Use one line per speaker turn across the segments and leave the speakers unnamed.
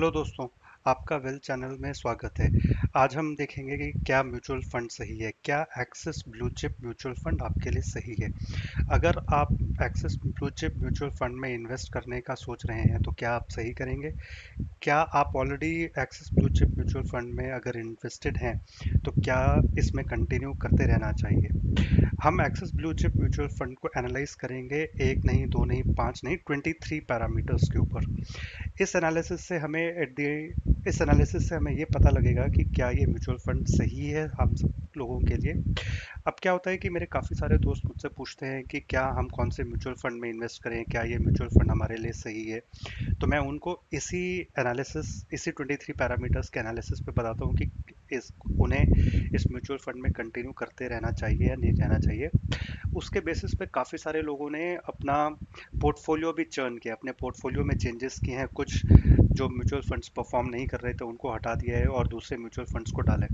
Hello दोस्तों, आपका well channel में स्वागत है। आज हम देखेंगे कि क्या म्यूचुअल फंड सही है, क्या axis Blue chip mutual fund आपके लिए सही है। अगर आप axis Blue chip mutual fund में इन्वेस्ट करने का सोच रहे हैं तो क्या आप सही करेंगे। क्या आप already axis Blue chip mutual fund में अगर इन्वेस्टेड हैं तो क्या इसमें कंटिन्यू करते रहना चाहिए। हम axis Blue chip mutual fund को एनालाइज करेंगे, एक नहीं, दो नहीं, पांच नहीं, 23 पैरामीटर्स के ऊपर। इस एनालिसिस से हमें इस एनालिसिस से हमें ये पता लगेगा कि क्या ये म्यूचुअल फंड सही है हम सब लोगों के लिए। अब क्या होता है कि मेरे काफ़ी सारे दोस्त मुझसे पूछते हैं कि क्या हम कौन से म्यूचुअल फंड में इन्वेस्ट करें, क्या ये म्यूचुअल फंड हमारे लिए सही है। तो मैं उनको इसी 23 पैरामीटर्स के एनालिसिस पे बताता हूँ कि इस उन्हें इस म्यूचुअल फंड में कंटिन्यू करते रहना चाहिए या नहीं रहना चाहिए। उसके बेसिस पे काफ़ी सारे लोगों ने अपना पोर्टफोलियो भी चर्न किया, अपने पोर्टफोलियो में चेंजेस किए हैं। कुछ जो म्यूचुअल फंड्स परफॉर्म नहीं कर रहे थे उनको हटा दिया है और दूसरे म्यूचुअल फंड्स को डाला है।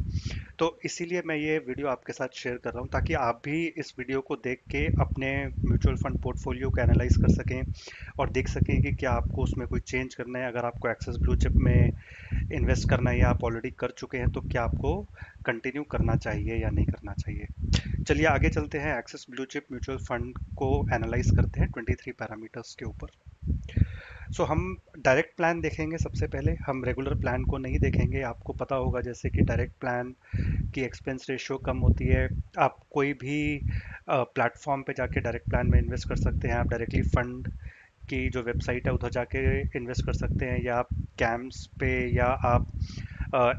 तो इसीलिए मैं ये वीडियो आपके साथ शेयर कर रहा हूँ ताकि आप भी इस वीडियो को देख के अपने म्यूचुअल फंड पोर्टफोलियो को एनालाइज कर सकें और देख सकें कि क्या आपको उसमें कोई चेंज करना है। अगर आपको एक्सेस ब्लू चिप में इन्वेस्ट करना है या आप ऑलरेडी कर चुके हैं तो क्या आपको कंटिन्यू करना चाहिए या नहीं करना चाहिए। चलिए आगे चलते हैं, axis Blue chip mutual fund को एनालाइज करते हैं 23 पैरामीटर्स के ऊपर। हम डायरेक्ट प्लान देखेंगे। सबसे पहले हम रेगुलर प्लान को नहीं देखेंगे। आपको पता होगा जैसे कि डायरेक्ट प्लान की एक्सपेंस रेशियो कम होती है। आप कोई भी प्लेटफॉर्म पे जाके डायरेक्ट प्लान में इन्वेस्ट कर सकते हैं। आप डायरेक्टली फंड की जो वेबसाइट है उधर जाके इन्वेस्ट कर सकते हैं, या आप कैम्स पे, या आप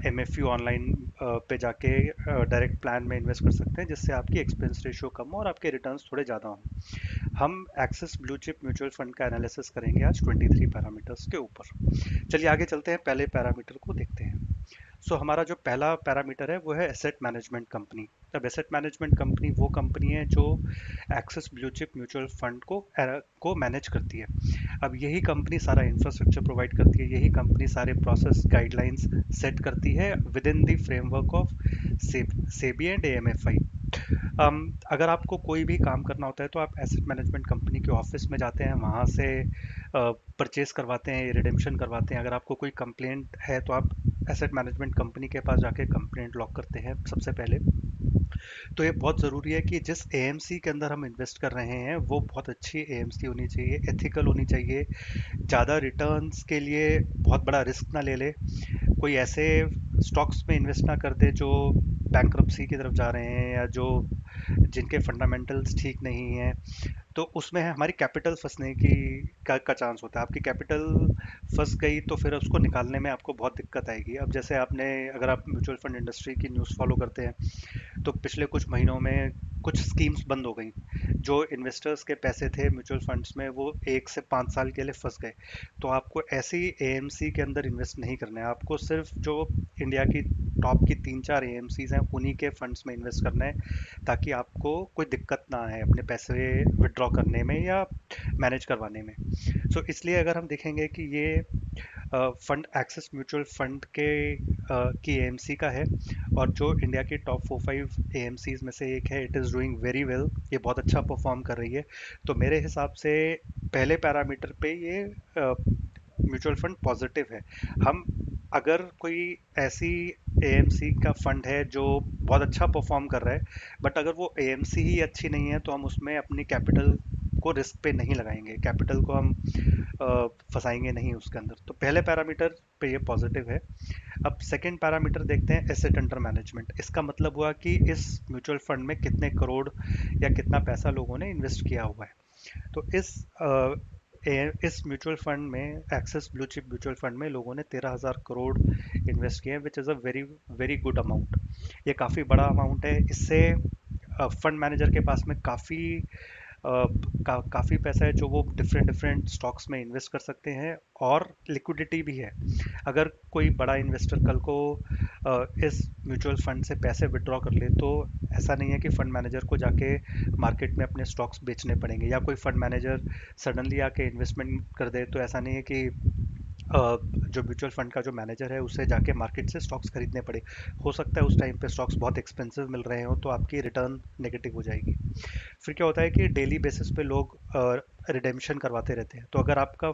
MFU ऑनलाइन पे जाके डायरेक्ट प्लान में इन्वेस्ट कर सकते हैं, जिससे आपकी एक्सपेंस रेशियो कम हो और आपके रिटर्न्स थोड़े ज़्यादा हों। हम axis Blue chip mutual fund का एनालिसिस करेंगे आज 23 पैरामीटर्स के ऊपर। चलिए आगे चलते हैं, पहले पैरामीटर को देखते हैं। हमारा जो पहला पैरामीटर है वो है एसेट मैनेजमेंट कंपनी। अब एसेट मैनेजमेंट कंपनी वो कंपनी है जो axis Blue chip mutual fund को मैनेज करती है। अब यही कंपनी सारा इंफ्रास्ट्रक्चर प्रोवाइड करती है, यही कंपनी सारे प्रोसेस गाइडलाइंस सेट करती है with in the framework of SEBI and AMFI। अगर आपको कोई भी काम करना होता है तो आप एसेट मैनेजमेंट कंपनी के ऑफिस में जाते हैं, वहाँ से परचेज करवाते हैं, रिडेम्पशन करवाते हैं। अगर आपको कोई कंप्लेंट है तो आप एसेट मैनेजमेंट कंपनी के पास जाके कंप्लेंट लॉक करते हैं सबसे पहले। तो ये बहुत ज़रूरी है कि जिस AMC के अंदर हम इन्वेस्ट कर रहे हैं वो बहुत अच्छी AMC होनी चाहिए, एथिकल होनी चाहिए, ज़्यादा रिटर्न्स के लिए बहुत बड़ा रिस्क ना ले ले, कोई ऐसे स्टॉक्स में इन्वेस्ट ना कर दे जो बैंक्रप्सी की तरफ जा रहे हैं या जो जिनके फंडामेंटल्स ठीक नहीं हैं। तो उसमें है हमारी कैपिटल फंसने का चांस होता है। आपकी कैपिटल फंस गई तो फिर उसको निकालने में आपको बहुत दिक्कत आएगी। अब जैसे अगर आप म्यूचुअल फंड इंडस्ट्री की न्यूज़ फॉलो करते हैं तो पिछले कुछ महीनों में कुछ स्कीम्स बंद हो गई। जो इन्वेस्टर्स के पैसे थे म्यूचुअल फंड्स में वो 1 से 5 साल के लिए फंस गए। तो आपको ऐसी AMC के अंदर इन्वेस्ट नहीं करना है। आपको सिर्फ जो इंडिया की टॉप की 3-4 AMCs हैं उन्हीं के फंड्स में इन्वेस्ट करना है, ताकि आपको कोई दिक्कत ना आए अपने पैसे विड्रॉ करने में या मैनेज करवाने में। इसलिए अगर हम देखेंगे कि ये फंड एक्सिस म्यूचुअल फंड की AMC का है और जो इंडिया की टॉप 4-5 AMCs में से एक है, it is doing very well, ये बहुत अच्छा परफॉर्म कर रही है। तो मेरे हिसाब से पहले पैरामीटर पे ये म्यूचुअल फंड पॉजिटिव है। हम अगर कोई ऐसी AMC का फंड है जो बहुत अच्छा परफॉर्म कर रहा है बट अगर वो AMC ही अच्छी नहीं है तो हम उसमें अपनी कैपिटल को रिस्क पे नहीं लगाएंगे, कैपिटल को हम फंसाएंगे नहीं उसके अंदर। तो पहले पैरामीटर पे ये पॉजिटिव है। अब सेकंड पैरामीटर देखते हैं, एसेट अंडर मैनेजमेंट। इसका मतलब हुआ कि इस म्यूचुअल फंड में कितने करोड़ या कितना पैसा लोगों ने इन्वेस्ट किया हुआ है। तो इस म्यूचुअल फंड में, axis Blue chip mutual fund में, लोगों ने 13,000 करोड़ इन्वेस्ट किए हैं, which is a very very good amount. ये काफ़ी बड़ा अमाउंट है। इससे फंड मैनेजर के पास में काफ़ी पैसा है जो वो डिफरेंट डिफरेंट स्टॉक्स में इन्वेस्ट कर सकते हैं, और लिक्विडिटी भी है। अगर कोई बड़ा इन्वेस्टर कल को इस म्यूचुअल फंड से पैसे विड्रॉ कर ले तो ऐसा नहीं है कि फंड मैनेजर को जाके मार्केट में अपने स्टॉक्स बेचने पड़ेंगे, या कोई फंड मैनेजर सडनली आके इन्वेस्टमेंट कर दे तो ऐसा नहीं है कि जो म्यूचुअल फंड का जो मैनेजर है उसे जाके मार्केट से स्टॉक्स खरीदने पड़े। हो सकता है उस टाइम पे स्टॉक्स बहुत एक्सपेंसिव मिल रहे हो तो आपकी रिटर्न नेगेटिव हो जाएगी। फिर क्या होता है कि डेली बेसिस पे लोग रिडेम्पशन करवाते रहते हैं। तो अगर आपका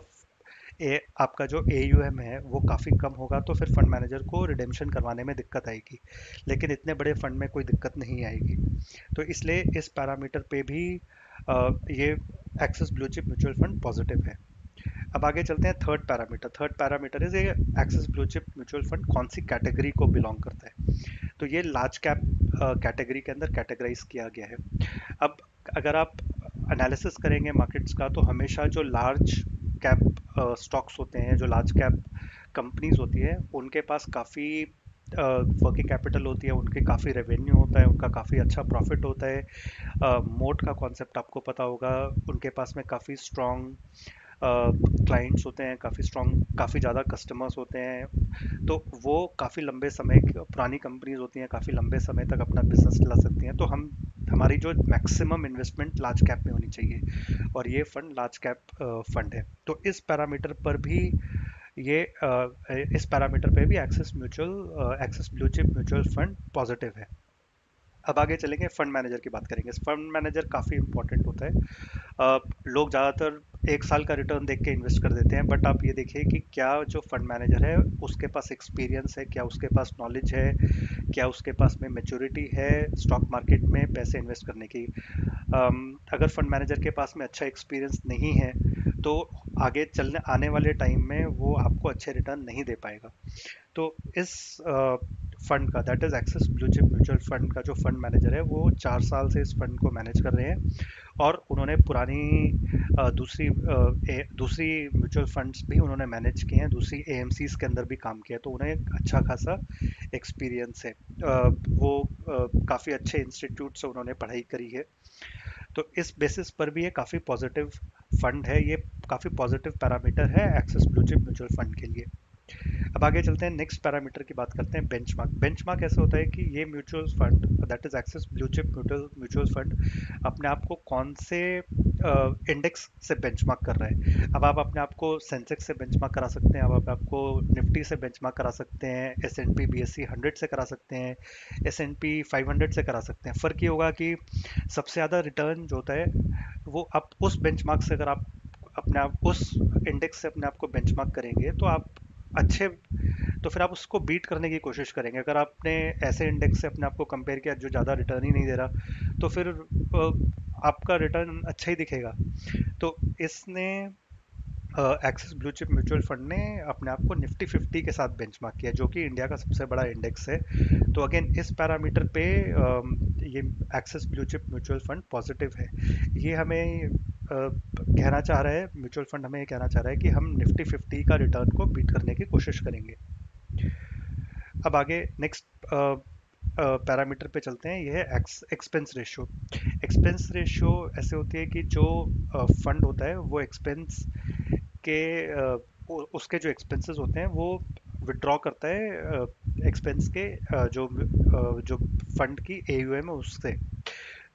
आपका जो AUM है वो काफ़ी कम होगा, तो फिर फंड मैनेजर को रिडेम्पशन करवाने में दिक्कत आएगी। लेकिन इतने बड़े फंड में कोई दिक्कत नहीं आएगी। तो इसलिए इस पैरामीटर पे भी ये axis Blue chip mutual fund positive है। अब आगे चलते हैं थर्ड पैरामीटर इज ये axis Blue chip mutual fund कौन सी कैटेगरी को बिलोंग करता है। तो ये लार्ज कैप कैटेगरी के अंदर कैटेगराइज किया गया है। अब अगर आप एनालिसिस करेंगे मार्केट्स का, तो हमेशा जो लार्ज कैप स्टॉक्स होते हैं, जो लार्ज कैप कंपनीज होती है, उनके पास काफ़ी वर्किंग कैपिटल होती है, उनके काफ़ी रेवेन्यू होता है, उनका काफ़ी अच्छा प्रॉफिट होता है। मोट का कॉन्सेप्ट आपको पता होगा, उनके पास में काफ़ी स्ट्रॉन्ग क्लाइंट्स होते हैं, काफ़ी स्ट्रॉन्ग, काफ़ी ज़्यादा कस्टमर्स होते हैं। तो वो काफ़ी लंबे समय पुरानी कंपनीज होती हैं, काफ़ी लंबे समय तक अपना बिजनेस चला सकती हैं। तो हमारी जो मैक्सिमम इन्वेस्टमेंट लार्ज कैप में होनी चाहिए, और ये फंड लार्ज कैप फंड है। तो इस पैरामीटर पर भी ये इस पैरामीटर पे भी axis Blue chip mutual fund positive है। अब आगे चलेंगे, फंड मैनेजर की बात करेंगे। फंड मैनेजर काफ़ी इंपॉर्टेंट होता है। लोग ज़्यादातर 1 साल का रिटर्न देख के इन्वेस्ट कर देते हैं, बट आप ये देखिए कि क्या जो फंड मैनेजर है उसके पास एक्सपीरियंस है, क्या उसके पास नॉलेज है, क्या उसके पास में मैच्योरिटी है स्टॉक मार्केट में पैसे इन्वेस्ट करने की। अगर फंड मैनेजर के पास में अच्छा एक्सपीरियंस नहीं है, तो आगे चलने आने वाले टाइम में वो आपको अच्छे रिटर्न नहीं दे पाएगा। तो इस फंड का, that is axis Blue chip mutual fund का जो फंड मैनेजर है, वो 4 साल से इस फंड को मैनेज कर रहे हैं। और उन्होंने पुरानी दूसरी म्यूचुअल फंड्स भी उन्होंने मैनेज किए हैं, दूसरी AMCs के अंदर भी काम किया है, तो उन्हें एक अच्छा खासा एक्सपीरियंस है। वो काफ़ी अच्छे इंस्टीट्यूट से उन्होंने पढ़ाई करी है। तो इस बेसिस पर भी ये काफ़ी पॉजिटिव फंड है, ये काफ़ी पॉजिटिव पैरामीटर है axis Blue chip mutual fund के लिए। अब आगे चलते हैं, नेक्स्ट पैरामीटर की बात करते हैं, बेंचमार्क। बेंचमार्क ऐसे होता है कि ये mutual fund, that is axis Blue chip mutual fund, अपने आप को कौन से इंडेक्स से बेंचमार्क कर रहा है। अब आप अपने आप को सेंसेक्स से बेंचमार्क करा सकते हैं, अब आप आपको निफ्टी से बेंचमार्क करा सकते हैं, S&P BSE 100 से करा सकते हैं, S&P 500 से करा सकते हैं। फ़र्क ये होगा कि सबसे ज़्यादा रिटर्न जो होता है वो आप उस बेंचमार्क से, अगर आप अपने आप उस इंडेक्स से अपने आप को बेंचमार्क करेंगे, तो आप अच्छे, तो फिर आप उसको बीट करने की कोशिश करेंगे। अगर आपने ऐसे इंडेक्स से अपने आप को कंपेयर किया जो ज़्यादा रिटर्न ही नहीं दे रहा, तो फिर आपका रिटर्न अच्छा ही दिखेगा। तो इसने axis Blue chip mutual fund ने अपने आप को निफ्टी 50 के साथ बेंचमार्क किया, जो कि इंडिया का सबसे बड़ा इंडेक्स है। तो अगेन इस पैरामीटर पे ये axis Blue chip mutual fund positive है। ये हमें कहना चाह रहा है, म्यूचुअल फंड हमें ये कहना चाह रहा है कि हम निफ्टी 50 का रिटर्न को बीट करने की कोशिश करेंगे। अब आगे नेक्स्ट पैरामीटर पे चलते हैं, ये है एक्सपेंस रेशियो। एक्सपेंस रेशियो ऐसे होती है कि जो फंड होता है वो एक्सपेंस के उसके जो एक्सपेंसेस होते हैं वो विड्रॉ करता है एक्सपेंस के जो फंड की AUM है उससे।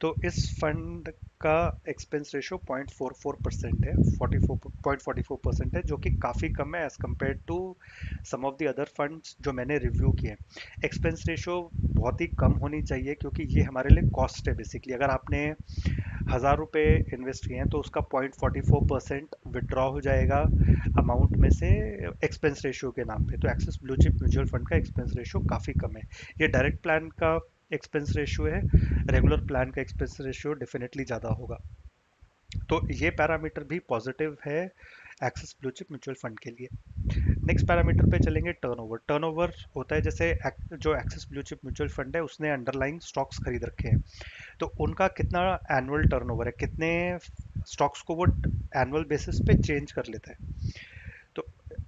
तो इस फंड का एक्सपेंस रेशियो 0.44% है, 0.44% है, जो कि काफ़ी कम है as compared to some of the other funds जो मैंने रिव्यू किए। एक्सपेंस रेशियो बहुत ही कम होनी चाहिए, क्योंकि ये हमारे लिए कॉस्ट है बेसिकली। अगर आपने 1,000 रुपये इन्वेस्ट किए हैं, तो उसका 0.44% विड्रॉ हो जाएगा अमाउंट में से एक्सपेंस रेशियो के नाम पे। तो axis Blue chip mutual fund का एक्सपेंस रेशियो काफ़ी कम है। ये डायरेक्ट प्लान का एक्सपेंस रेशियो है, रेगुलर प्लान का एक्सपेंस रेशियो डेफिनेटली ज़्यादा होगा। तो ये पैरामीटर भी पॉजिटिव है axis Blue chip mutual fund के लिए। नेक्स्ट पैरामीटर पे चलेंगे, टर्नओवर। टर्नओवर होता है जैसे जो axis Blue chip mutual fund है उसने अंडरलाइंग स्टॉक्स खरीद रखे हैं, तो उनका कितना एनुअल टर्नओवर है, कितने स्टॉक्स को वो एनुअल बेसिस पे चेंज कर लेता है। तो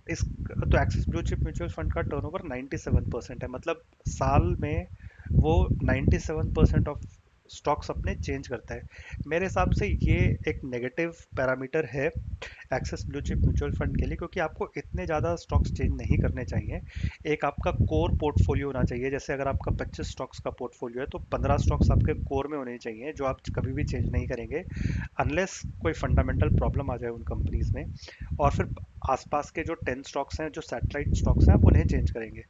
इस तो axis Blue chip mutual fund का टर्नओवर 97% है, मतलब साल में वो 97% ऑफ स्टॉक्स अपने चेंज करता है। मेरे हिसाब से ये एक नेगेटिव पैरामीटर है axis Blue chip mutual fund के लिए, क्योंकि आपको इतने ज़्यादा स्टॉक्स चेंज नहीं करने चाहिए। एक आपका कोर पोर्टफोलियो होना चाहिए, जैसे अगर आपका 25 स्टॉक्स का पोर्टफोलियो है, तो 15 स्टॉक्स आपके कोर में होने चाहिए, जो आप कभी भी चेंज नहीं करेंगे अनलेस कोई फंडामेंटल प्रॉब्लम आ जाए उन कंपनीज में। और फिर आसपास के जो 10 स्टॉक्स हैं, जो सैटेलाइट स्टॉक्स हैं, आप उन्हें चेंज करेंगे।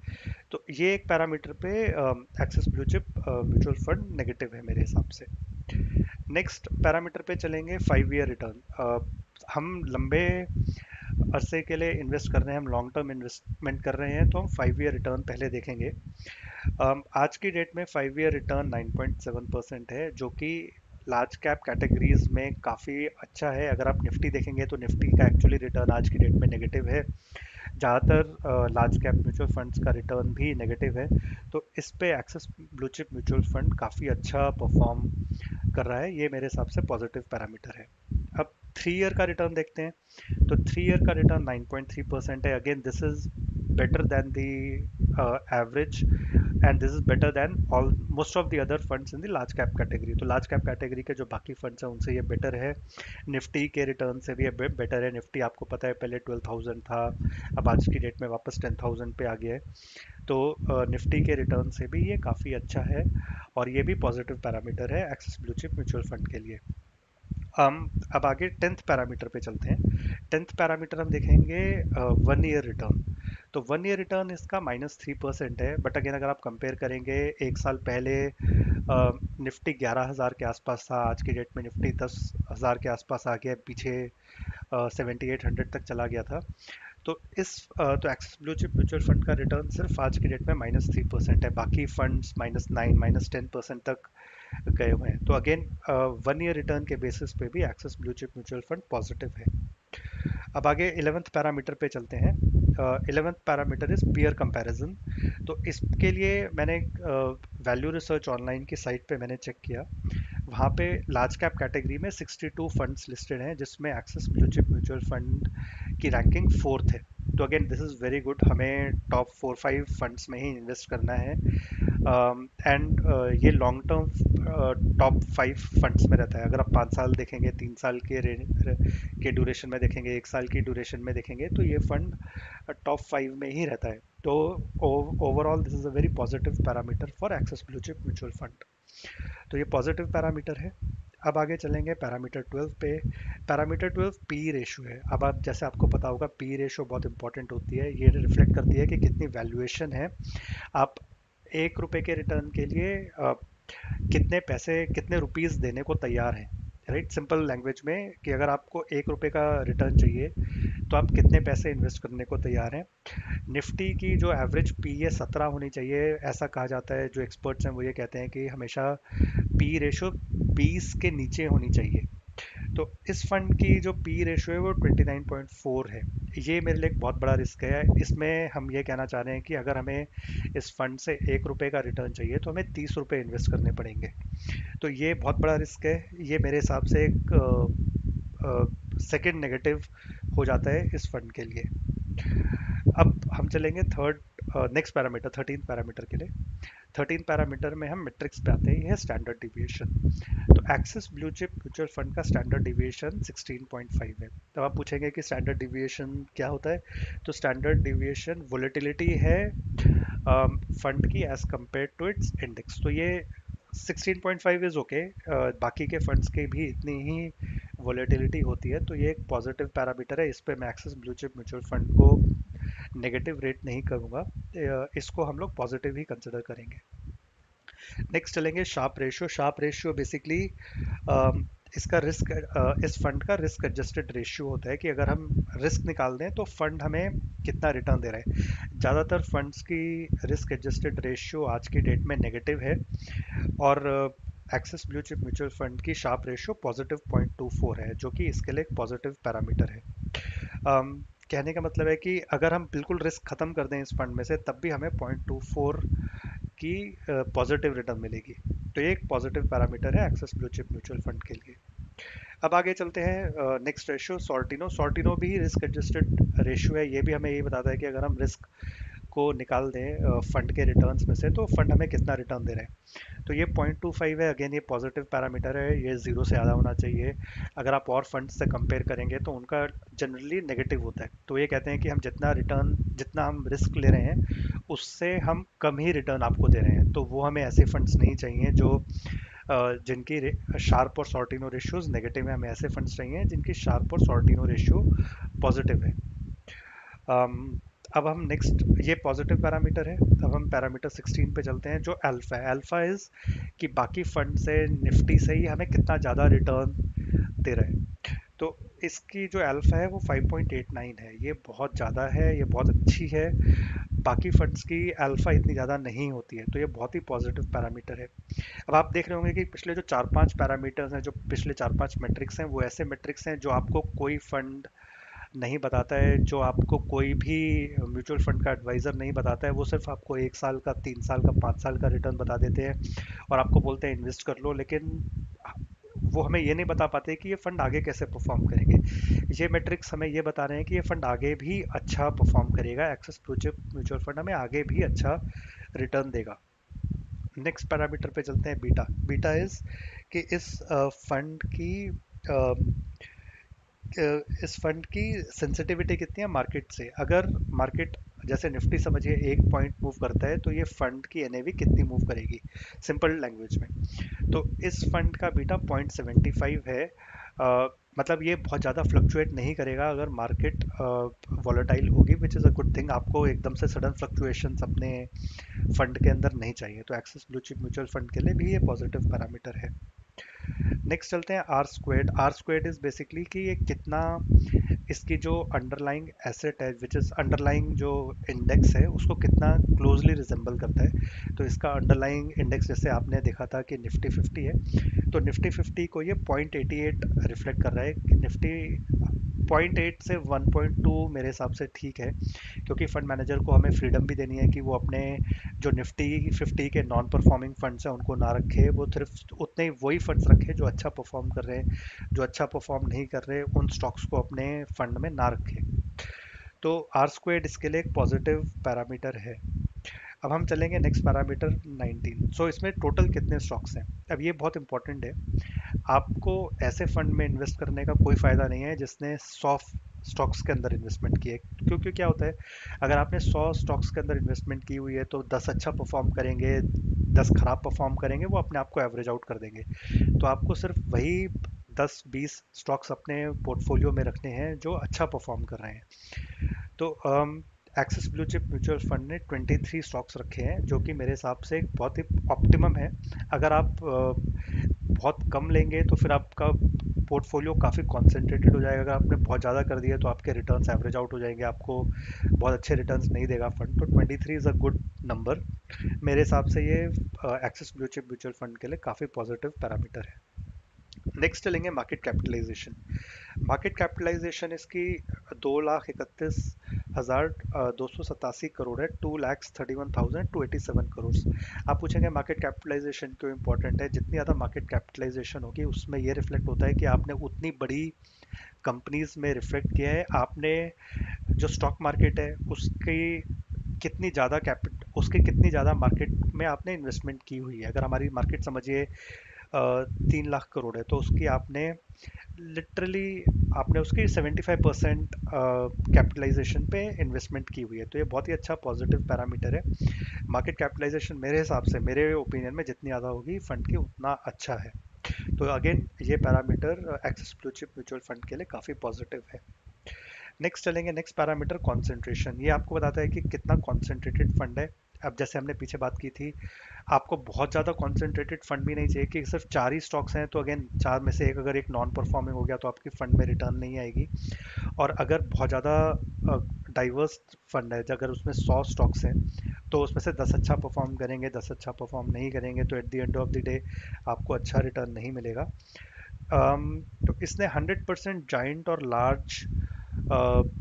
तो ये एक पैरामीटर पे axis Blue chip mutual fund negative है मेरे हिसाब से। नेक्स्ट पैरामीटर पे चलेंगे, 5 ईयर रिटर्न। हम लंबे अरसे के लिए इन्वेस्ट कर रहे हैं, हम लॉन्ग टर्म इन्वेस्टमेंट कर रहे हैं, तो हम 5 ईयर रिटर्न पहले देखेंगे। आज की डेट में 5 ईयर रिटर्न 9.7% है, जो कि लार्ज कैप कैटेगरीज में काफ़ी अच्छा है। अगर आप निफ्टी देखेंगे तो निफ्टी का एक्चुअली रिटर्न आज की डेट में नेगेटिव है। ज़्यादातर लार्ज कैप म्यूचुअल फंड्स का रिटर्न भी नेगेटिव है। तो इस पे axis Blue chip mutual fund काफ़ी अच्छा परफॉर्म कर रहा है, ये मेरे हिसाब से पॉजिटिव पैरामीटर है। अब 3 ईयर का रिटर्न देखते हैं। तो 3 ईयर का रिटर्न 9.3% है। Again this is better than the average, and this is better than all most of the other funds in the large cap category. तो लार्ज कैप कैटेगरी के जो बाकी फंड्स हैं उनसे ये बेटर है। निफ्टी के रिटर्न से भी ये बेटर है। निफ्टी आपको पता है पहले 12,000 था, अब आज की डेट में वापस 10,000 पे आ गया है। तो निफ्टी के रिटर्न से भी ये काफ़ी अच्छा है, और ये भी पॉजिटिव पैरामीटर है axis Blue chip mutual fund के लिए। हम अब आगे 10th पैरामीटर पे चलते हैं। 10th पैरामीटर हम देखेंगे 1 ईयर रिटर्न। तो 1 ईयर रिटर्न इसका -3% है, बट अगेन अगर आप कंपेयर करेंगे एक साल पहले निफ्टी 11,000 के आसपास था, आज की डेट में निफ्टी 10,000 के आसपास आ गया, पीछे 7800 तक चला गया था। तो तो axis Blue chip mutual fund का रिटर्न सिर्फ आज की डेट में -3% है, बाकी फंड्स -9 -10% तक गए हुए हैं। तो अगेन 1 ईयर रिटर्न के बेसिस पे भी axis Blue chip mutual fund positive है। अब आगे 11th पैरामीटर पे चलते हैं। 11th parameter is peer comparison. तो इसके लिए मैंने वैल्यू रिसर्च ऑनलाइन की साइट पे मैंने चेक किया। वहाँ पे लार्ज कैप कैटेगरी में 62 फंड्स लिस्टेड हैं, जिसमें axis Blue chip mutual fund की रैंकिंग 4th है। तो again this is very good, हमें टॉप 4-5 फंड्स में ही इन्वेस्ट करना है। एंड ये लॉन्ग टर्म टॉप 5 फंड्स में रहता है। अगर आप 5 साल देखेंगे, 3 साल के ड्यूरेशन में देखेंगे, 1 साल की ड्यूरेशन में देखेंगे, तो ये फंड टॉप 5 में ही रहता है। तो overall this is a very positive parameter for axis Blue chip mutual fund. तो ये पॉजिटिव पैरामीटर है। अब आगे चलेंगे पैरामीटर 12 पे। पैरामीटर 12 पी रेशो है। अब आप जैसे आपको पता होगा पी रेशो बहुत इंपॉर्टेंट होती है, ये रिफ्लेक्ट करती है कि कितनी वैल्यूएशन है। आप 1 रुपए के रिटर्न के लिए कितने पैसे, कितने रुपीस देने को तैयार हैं। राइट, सिंपल लैंग्वेज में कि अगर आपको 1 रुपए का रिटर्न चाहिए तो आप कितने पैसे इन्वेस्ट करने को तैयार हैं। निफ्टी की जो एवरेज पी है 17 होनी चाहिए, ऐसा कहा जाता है। जो एक्सपर्ट्स हैं वो ये कहते हैं कि हमेशा पी रेशो 20 के नीचे होनी चाहिए। तो इस फंड की जो पी रेशो है वो 29.4 है। ये मेरे लिए एक बहुत बड़ा रिस्क है। इसमें हम ये कहना चाह रहे हैं कि अगर हमें इस फंड से 1 रुपए का रिटर्न चाहिए तो हमें 30 रुपए इन्वेस्ट करने पड़ेंगे। तो ये बहुत बड़ा रिस्क है। ये मेरे हिसाब से एक सेकेंड नेगेटिव हो जाता है इस फंड के लिए। अब हम चलेंगे थर्ड नेक्स्ट पैरामीटर 13 पैरामीटर के लिए। 13 पैरामीटर में हम मैट्रिक्स पे आते हैं, ये है स्टैंडर्ड डिविएशन। तो axis Blue chip mutual fund का स्टैंडर्ड डिविएशन 16.5 है। तो आप पूछेंगे कि स्टैंडर्ड डिविएशन क्या होता है। तो स्टैंडर्ड डिविएशन वोलेटिलिटी है फंड की as compared to its index. तो ये 16.5 इज ओके। बाकी के फंड्स की भी इतनी ही वोलेटिलिटी होती है, तो ये एक पॉजिटिव पैरामीटर है। इस पे मैं axis Blue chip mutual fund को नेगेटिव रेट नहीं करूंगा, इसको हम लोग पॉजिटिव ही कंसिडर करेंगे। नेक्स्ट चलेंगे Sharpe ratio. Sharpe ratio basically इसका रिस्क, इस फंड का रिस्क एडजस्टेड रेशियो होता है कि अगर हम रिस्क निकाल दें तो फंड हमें कितना रिटर्न दे रहा है। ज़्यादातर फंड्स की रिस्क एडजस्टेड रेशियो आज की डेट में नेगेटिव है, और axis Blue chip mutual fund की शार्प रेशियो +0.24 है, जो कि इसके लिए एक पॉजिटिव पैरामीटर है। कहने का मतलब है कि अगर हम बिल्कुल रिस्क खत्म कर दें इस फंड में से, तब भी हमें 0.24 की पॉजिटिव रिटर्न मिलेगी। तो ये एक पॉजिटिव पैरामीटर है axis Blue chip mutual fund के लिए। अब आगे चलते हैं नेक्स्ट रेशियो सॉर्टिनो। सॉर्टिनो भी रिस्क एडजस्टेड रेशियो है। ये भी हमें ये बताता है कि अगर हम रिस्क को निकाल दें फंड के रिटर्न्स में से, तो फंड हमें कितना रिटर्न दे रहे हैं। तो ये 0.25 है। अगेन ये पॉजिटिव पैरामीटर है, ये जीरो से ज़्यादा होना चाहिए। अगर आप और फंड से कंपेयर करेंगे तो उनका जनरली नेगेटिव होता है। तो ये कहते हैं कि हम जितना हम रिस्क ले रहे हैं उससे हम कम ही रिटर्न आपको दे रहे हैं। तो वो हमें ऐसे फंड्स नहीं चाहिए जो जिनकी शार्प और सॉर्टिनो रेशियोज नेगेटिव है। हमें ऐसे फंड्स चाहिए जिनकी शार्प और सॉर्टिनो रेशियो पॉजिटिव है। अब हम नेक्स्ट, ये पॉजिटिव पैरामीटर है। अब हम पैरामीटर 16 पे चलते हैं जो अल्फा है। अल्फा इज कि बाकी फंड से, निफ्टी से ही हमें कितना ज़्यादा रिटर्न दे रहे हैं। तो इसकी जो अल्फा है वो 5.89 है, ये बहुत ज़्यादा है, ये बहुत अच्छी है। बाकी फंड्स की अल्फा इतनी ज़्यादा नहीं होती है, तो ये बहुत ही पॉजिटिव पैरामीटर है। अब आप देख रहे होंगे कि पिछले जो 4-5 पैरामीटर्स हैं, जो पिछले 4-5 मैट्रिक्स हैं, वो ऐसे मैट्रिक्स हैं जो आपको कोई फंड नहीं बताता है, जो आपको कोई भी म्यूचुअल फंड का एडवाइज़र नहीं बताता है। वो सिर्फ आपको 1 साल का, 3 साल का, 5 साल का रिटर्न बता देते हैं और आपको बोलते हैं इन्वेस्ट कर लो, लेकिन वो हमें ये नहीं बता पाते कि ये फंड आगे कैसे परफॉर्म करेंगे। ये मैट्रिक्स हमें ये बता रहे हैं कि ये फंड आगे भी अच्छा परफॉर्म करेगा, axis Blue chip mutual fund हमें आगे भी अच्छा रिटर्न देगा। नेक्स्ट पैरामीटर पे चलते हैं, बीटा। बीटा इज कि फंड की अ, इस फंड की सेंसिटिविटी कितनी है मार्केट से। अगर मार्केट, जैसे निफ्टी समझिए, 1 पॉइंट मूव करता है तो ये फंड की एनएवी कितनी मूव करेगी, सिंपल लैंग्वेज में। तो इस फंड का बीटा 0.75 है। मतलब ये बहुत ज़्यादा फ्लक्चुएट नहीं करेगा अगर मार्केट वॉलेटाइल होगी, which is a good thing. आपको एकदम से सडन फ्लक्चुएशंस अपने फंड के अंदर नहीं चाहिए, तो axis Blue chip mutual fund के लिए भी ये पॉजिटिव पैरामीटर है। नेक्स्ट चलते हैं R squared. R squared is basically कि ये कितना, इसकी जो अंडरलाइंग एसेट है, विच इज अंडरलाइंग जो इंडेक्स है, उसको कितना क्लोजली रिजेंबल करता है। तो इसका अंडरलाइंग इंडेक्स, जैसे आपने देखा था कि निफ्टी 50 है, तो निफ्टी 50 को ये 0.88 रिफ्लेक्ट कर रहा है कि निफ्टी 0.8 से 1.2 मेरे हिसाब से ठीक है, क्योंकि फंड मैनेजर को हमें फ्रीडम भी देनी है कि वो अपने जो निफ्टी 50 के नॉन परफॉर्मिंग फंड्स हैं उनको ना रखे, वो सिर्फ उतने ही वही फंड्स रखे जो अच्छा परफॉर्म कर रहे हैं। जो अच्छा परफॉर्म नहीं कर रहे उन स्टॉक्स को अपने फंड में ना रखे। तो आर स्क्वेड इसके लिए एक पॉजिटिव पैरामीटर है। अब हम चलेंगे नेक्स्ट पैरामीटर 19। सो इसमें टोटल कितने स्टॉक्स हैं। अब ये बहुत इंपॉर्टेंट है। आपको ऐसे फंड में इन्वेस्ट करने का कोई फायदा नहीं है जिसने 100 स्टॉक्स के अंदर इन्वेस्टमेंट की है, क्योंकि क्या होता है, अगर आपने 100 स्टॉक्स के अंदर इन्वेस्टमेंट की हुई है तो 10 अच्छा परफॉर्म करेंगे, 10 खराब परफॉर्म करेंगे, वो अपने आप को एवरेज आउट कर देंगे। तो आपको सिर्फ वही 10-20 स्टॉक्स अपने पोर्टफोलियो में रखने हैं जो अच्छा परफॉर्म कर रहे हैं। तो axis Blue chip mutual fund ने 23 स्टॉक्स रखे हैं, जो कि मेरे हिसाब से एक बहुत ही ऑप्टिमम है। अगर आप बहुत कम लेंगे तो फिर आपका पोर्टफोलियो काफ़ी कॉन्सेंट्रेटेड हो जाएगा। अगर आपने बहुत ज़्यादा कर दिया तो आपके रिटर्न्स एवरेज आउट हो जाएंगे, आपको बहुत अच्छे रिटर्न्स नहीं देगा फंड। तो 23 इज़ अ गुड नंबर। मेरे हिसाब से ये axis Blue chip mutual fund के लिए काफ़ी पॉजिटिव पैरामीटर है। नेक्स्ट चलेंगे मार्केट कैपिटलाइजेशन। मार्केट कैपिटलाइजेशन इसकी 2,31,287 करोड़ है, 2,31,287 करोड़। आप पूछेंगे मार्केट कैपिटलाइजेशन क्यों इंपॉर्टेंट है। जितनी ज़्यादा मार्केट कैपिटलाइजेशन होगी उसमें ये रिफ्लेक्ट होता है कि आपने उतनी बड़ी कंपनीज में रिफ्लेक्ट किया है, आपने जो स्टॉक मार्केट है उसके कितनी ज़्यादा मार्केट में आपने इन्वेस्टमेंट की हुई है। अगर हमारी मार्केट समझिए 3 लाख करोड़ है, तो उसकी आपने लिटरली आपने उसकी 75% कैपिटलाइजेशन पे इन्वेस्टमेंट की हुई है। तो ये बहुत ही अच्छा पॉजिटिव पैरामीटर है। मार्केट कैपिटलाइजेशन मेरे हिसाब से, मेरे ओपिनियन में, जितनी ज़्यादा होगी फंड की उतना अच्छा है। तो अगेन ये parameter axis Blue chip mutual fund के लिए काफ़ी पॉजिटिव है। नेक्स्ट चलेंगे, नेक्स्ट पैरामीटर कॉन्सेंट्रेशन। ये आपको बताता है कि कितना कॉन्सेंट्रेटेड फंड है। अब जैसे हमने पीछे बात की थी, आपको बहुत ज़्यादा कॉन्सेंट्रेटेड फंड भी नहीं चाहिए कि सिर्फ 4 ही स्टॉक्स हैं, तो अगेन 4 में से एक अगर एक नॉन परफॉर्मिंग हो गया तो आपकी फंड में रिटर्न नहीं आएगी। और अगर बहुत ज़्यादा डाइवर्स फंड है, अगर उसमें 100 स्टॉक्स हैं तो उसमें से 10 अच्छा परफॉर्म करेंगे, 10 अच्छा परफॉर्म नहीं करेंगे, तो at the end of the day आपको अच्छा रिटर्न नहीं मिलेगा। तो इसने 100% जाइंट और लार्ज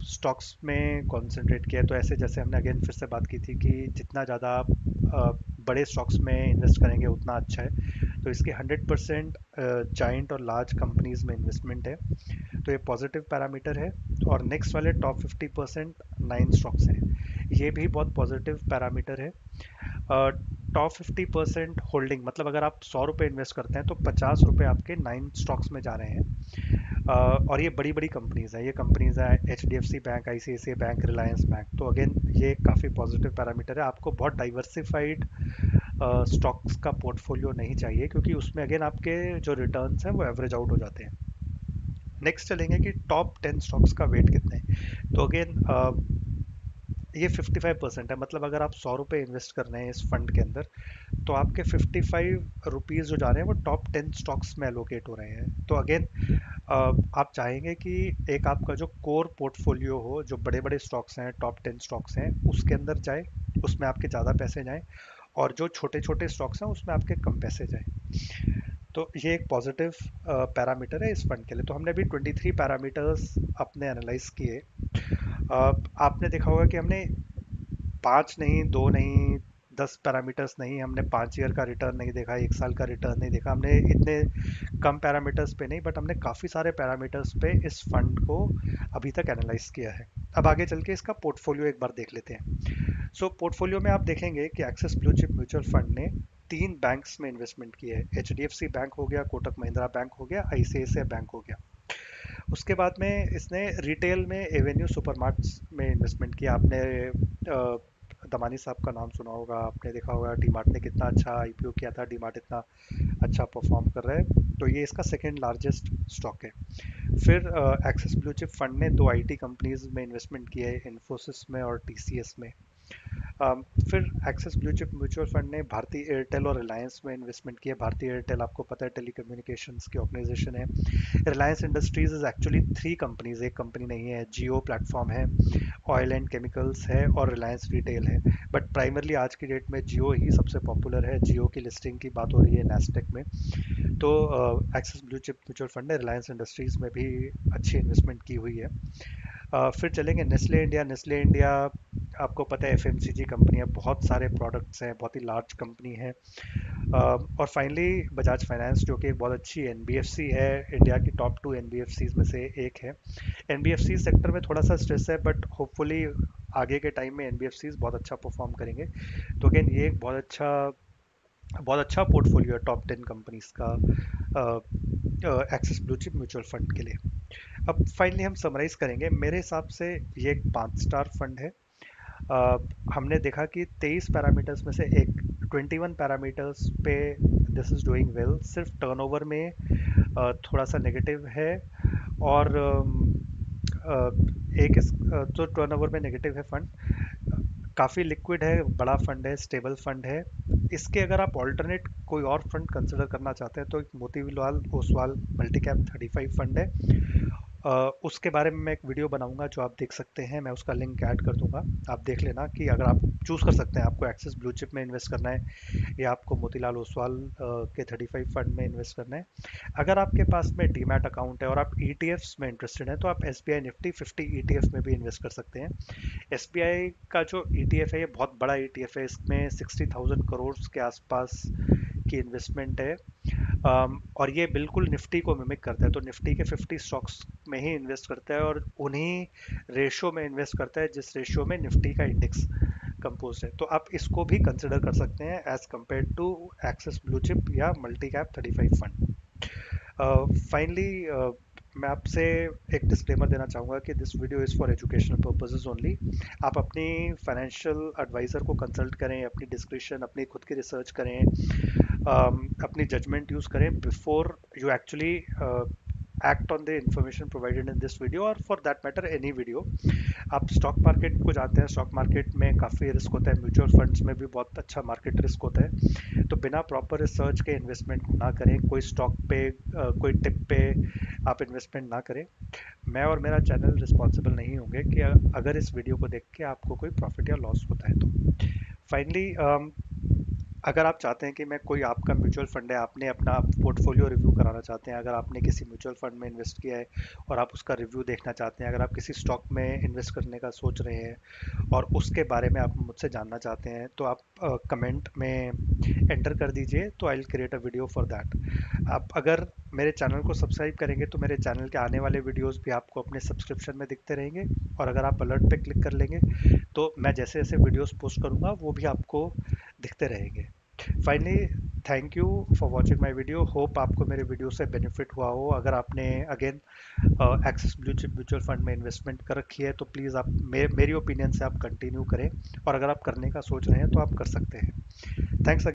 स्टॉक्स में कंसंट्रेट किया है। तो ऐसे जैसे हमने अगेन फिर से बात की थी कि जितना ज़्यादा आप बड़े स्टॉक्स में इन्वेस्ट करेंगे उतना अच्छा है। तो इसके 100% जाइंट और लार्ज कंपनीज में इन्वेस्टमेंट है, तो ये पॉजिटिव पैरामीटर है। और नेक्स्ट वाले टॉप 50% 9 स्टॉक्स हैं, ये भी बहुत पॉजिटिव पैरामीटर है। टॉप 50% होल्डिंग, मतलब अगर आप 100 रुपये इन्वेस्ट करते हैं तो 50 रुपये आपके 9 स्टॉक्स में जा रहे हैं। और ये बड़ी बड़ी कंपनीज हैं, ये कंपनीज हैं H D F C bank, I C I C I bank, Reliance bank. तो अगेन ये काफ़ी पॉजिटिव पैरामीटर है। आपको बहुत डाइवर्सिफाइड स्टॉक्स का पोर्टफोलियो नहीं चाहिए, क्योंकि उसमें अगेन आपके जो रिटर्न्स हैं वो एवरेज आउट हो जाते हैं। नेक्स्ट चलेंगे कि टॉप 10 स्टॉक्स का वेट कितने हैं। तो अगेन ये 55% है, मतलब अगर आप 100 रुपये इन्वेस्ट कर रहे हैं इस फंड के अंदर, तो आपके 55 रुपीज़ जो जा रहे हैं वो टॉप 10 स्टॉक्स में एलोकेट हो रहे हैं। तो अगेन आप चाहेंगे कि एक आपका जो कोर पोर्टफोलियो हो, जो बड़े बड़े स्टॉक्स हैं, टॉप 10 स्टॉक्स हैं, उसके अंदर जाए, उसमें आपके ज़्यादा पैसे जाएं, और जो छोटे छोटे स्टॉक्स हैं उसमें आपके कम पैसे जाएं। तो ये एक पॉजिटिव पैरामीटर है इस फंड के लिए। तो हमने अभी 23 पैरामीटर्स अपने एनालाइज किए। आपने देखा होगा कि हमने 5 नहीं, 2 नहीं, 10 पैरामीटर्स नहीं, हमने 5 ईयर का रिटर्न नहीं देखा, 1 साल का रिटर्न नहीं देखा, हमने इतने कम पैरामीटर्स पे नहीं, बट हमने काफ़ी सारे पैरामीटर्स पे इस फंड को अभी तक एनालाइज किया है। अब आगे चल के इसका पोर्टफोलियो एक बार देख लेते हैं। सो पोर्टफोलियो में आप देखेंगे कि axis Blue chip mutual fund ने 3 बैंक्स में इन्वेस्टमेंट किए है। HDFC बैंक हो गया, कोटक महिंद्रा बैंक हो गया, ICICI बैंक हो गया। उसके बाद में इसने रिटेल में एवेन्यू सुपरमार्ट्स में इन्वेस्टमेंट किया। आपने दमानी साहब का नाम सुना होगा, आपने देखा होगा डीमार्ट ने कितना अच्छा IPO किया था, डीमार्ट इतना अच्छा परफॉर्म कर रहा है, तो ये इसका सेकेंड लार्जेस्ट स्टॉक है। फिर एक्सिस ब्लू चिप फंड ने 2 IT कंपनीज में इन्वेस्टमेंट किया है, इन्फोसिस में और TCS में। फिर axis Blue chip mutual fund ने भारतीय एयरटेल और रिलायंस में इन्वेस्टमेंट किया। भारतीय एयरटेल आपको पता है टेलीकम्युनिकेशंस की ऑर्गेनाइजेशन है। Reliance industries is actually 3 companies, एक कंपनी नहीं है। जियो प्लेटफॉर्म है, ऑयल एंड केमिकल्स है, और रिलायंस रिटेल है। बट प्राइमरली आज की डेट में जियो ही सबसे पॉपुलर है। जियो की लिस्टिंग की बात हो रही है नैस्डैक में। तो axis Blue chip mutual fund ने रिलायंस इंडस्ट्रीज में भी अच्छी इन्वेस्टमेंट की हुई है। फिर चलेंगे नेस्ले इंडिया। नेस्ले इंडिया आपको पता है FMCG कंपनी है, बहुत सारे प्रोडक्ट्स हैं, बहुत ही लार्ज कंपनी है। और फाइनली बजाज फाइनेंस, जो कि एक बहुत अच्छी NBFC है, इंडिया की टॉप 2 NBFCs में से एक है। NBFC सेक्टर में थोड़ा सा स्ट्रेस है, बट होपफुली आगे के टाइम में NBFCs बहुत अच्छा परफॉर्म करेंगे। तो अगेन ये एक बहुत अच्छा पोर्टफोलियो है टॉप 10 कंपनीज का axis Blue chip mutual fund के लिए। अब फाइनली हम समराइज करेंगे। मेरे हिसाब से ये एक 5 स्टार फंड है। अ, हमने देखा कि 23 पैरामीटर्स में से एक 21 पैरामीटर्स पे दिस इज डूइंग वेल। सिर्फ टर्नओवर में थोड़ा सा नेगेटिव है, और तो टर्नओवर में नेगेटिव है फंड। काफ़ी लिक्विड है, बड़ा फंड है, स्टेबल फंड है। इसके अगर आप ऑल्टरनेट कोई और फंड कंसिडर करना चाहते हैं तो एक Motilal Oswal multi cap 35 fund है। उसके बारे में मैं एक वीडियो बनाऊंगा जो आप देख सकते हैं, मैं उसका लिंक ऐड कर दूंगा। आप देख लेना कि अगर आप चूज कर सकते हैं आपको एक्सिस ब्लू चिप में इन्वेस्ट करना है या आपको मोतीलाल ओसवाल के 35 फंड में इन्वेस्ट करना है। अगर आपके पास में डीमैट अकाउंट है और आप ETFs में इंटरेस्टेड हैं तो आप SBI निफ्टी 50 ETF में भी इन्वेस्ट कर सकते हैं। SBI का जो ETF है ये बहुत बड़ा ETF है, इसमें 60,000 करोड़ के आसपास की इन्वेस्टमेंट है। और ये बिल्कुल निफ्टी को मिमिक करता है, तो निफ्टी के 50 स्टॉक्स में ही इन्वेस्ट करता है, और उन्हीं रेशो में इन्वेस्ट करता है जिस रेशो में निफ्टी का इंडेक्स कंपोज है। तो आप इसको भी कंसिडर कर सकते हैं as compared to Axis Blue Chip या मल्टी कैप 35 फंड। फाइनली मैं आपसे एक डिस्क्लेमर देना चाहूँगा कि this video is for educational purposes only. आप अपनी फाइनेंशियल एडवाइज़र को कंसल्ट करें, अपनी डिस्क्रिप्शन, अपनी खुद की रिसर्च करें, अपनी जजमेंट यूज़ करें before you actually act on the information provided in this video, और for that matter any video. आप स्टॉक मार्केट को जानते हैं, स्टॉक मार्केट में काफ़ी रिस्क होता है, म्यूचुअल फंड्स में भी बहुत अच्छा मार्केट रिस्क होता है। तो बिना प्रॉपर रिसर्च के इन्वेस्टमेंट ना करें, कोई स्टॉक पे कोई टिप पे आप इन्वेस्टमेंट ना करें। मैं और मेरा चैनल रिस्पॉन्सिबल नहीं होंगे कि अगर इस वीडियो को देख के आपको कोई प्रॉफिट या लॉस होता है तो। फाइनली अगर आप चाहते हैं कि मैं कोई आपका म्यूचुअल फंड है, आपने अपना पोर्टफोलियो रिव्यू कराना चाहते हैं, अगर आपने किसी म्यूचुअल फंड में इन्वेस्ट किया है और आप उसका रिव्यू देखना चाहते हैं, अगर आप किसी स्टॉक में इन्वेस्ट करने का सोच रहे हैं और उसके बारे में आप मुझसे जानना चाहते हैं, तो आप कमेंट में एंटर कर दीजिए, तो I will create a video for that. आप अगर मेरे चैनल को सब्सक्राइब करेंगे तो मेरे चैनल के आने वाले वीडियोस भी आपको अपने सब्सक्रिप्शन में दिखते रहेंगे, और अगर आप अलर्ट पे क्लिक कर लेंगे तो मैं जैसे जैसे वीडियोस पोस्ट करूंगा वो भी आपको दिखते रहेंगे। Finally thank you for watching my video. Hope आपको मेरे वीडियो से बेनिफिट हुआ हो। अगर आपने again axis Blue chip mutual fund में इन्वेस्टमेंट कर रखी है तो प्लीज़ आप मेरी ओपिनियन से आप कंटिन्यू करें, और अगर आप करने का सोच रहे हैं तो आप कर सकते हैं। थैंक्स।